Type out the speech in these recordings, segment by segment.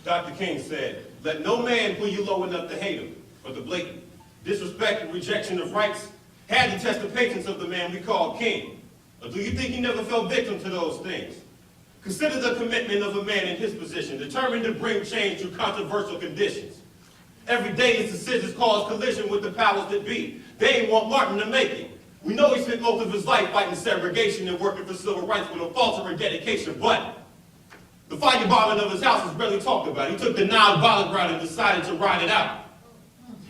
Dr. King said, let no man put you low enough to hate him, but the blatant disrespect and rejection of rights had to test the patience of the man we call king. Or do you think he never fell victim to those things? Consider the commitment of a man in his position, determined to bring change through controversial conditions. Every day his decisions cause collision with the powers that be. They ain't want Martin to make it. We know he spent most of his life fighting segregation and working for civil rights with a faltering dedication, but the firebombing of his house is barely talked about. He took the non-violent route and decided to ride it out.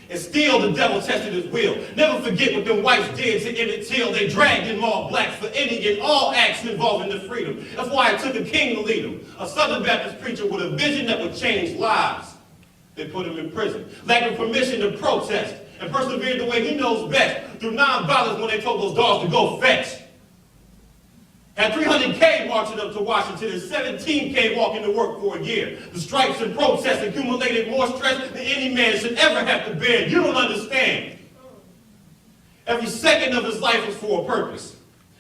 And still the devil tested his will. Never forget what them whites did to Emmett Till. They dragged in all blacks for any and all acts involving their freedom. That's why it took a king to lead them. A Southern Baptist preacher with a vision that would change lives. They put him in prison, lacking permission to protest, and persevered the way he knows best, through non-violence when they told those dogs to go fetch. Had 300K marching up to Washington and 17K walking to work for a year. The strikes and protests accumulated more stress than any man should ever have to bear. You don't understand. Every second of his life was for a purpose.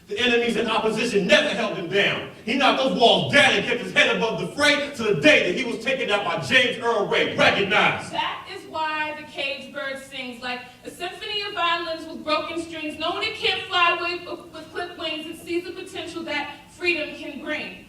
The enemies and opposition never held him down. He knocked those walls down and kept his head above the fray to the day that he was taken out by James Earl Ray. Recognize. That is why the caged bird sings like a symphony of violins with broken strings, knowing it can't fly with clipped wings. It sees the potential that freedom can bring.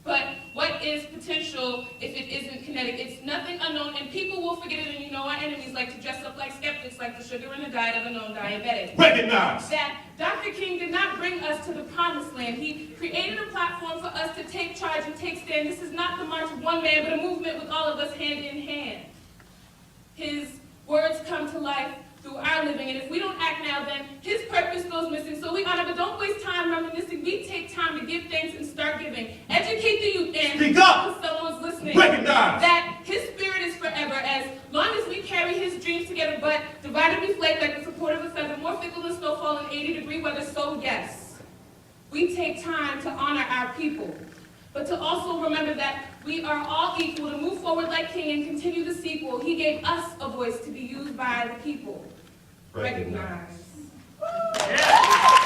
But what is potential if it isn't kinetic? It's nothing unknown, and people will forget it, and you know our enemies like to dress up like skeptics, like the sugar in the diet of a known diabetic. Recognize. That Dr. King did not bring us to the promised land. He created a platform for us to take charge and take stand. This is not the march of one man, but a movement with all of us hand in hand. His words come to life through our living, and if we don't act now, then his purpose goes missing. So we honor, but don't waste time reminiscing. We take time to give thanks and start giving. Educate the youth and speak up. If someone's listening, Recognize that his spirit is forever. As long as we carry his dreams together, but divided we flake like the support of a feather, more fickle than snowfall in 80-degree weather. So yes, we take time to honor our people, but to also remember that we are all equal, to move forward like King and continue the sequel. He gave us a voice to be used by the people. Recognize. Recognize.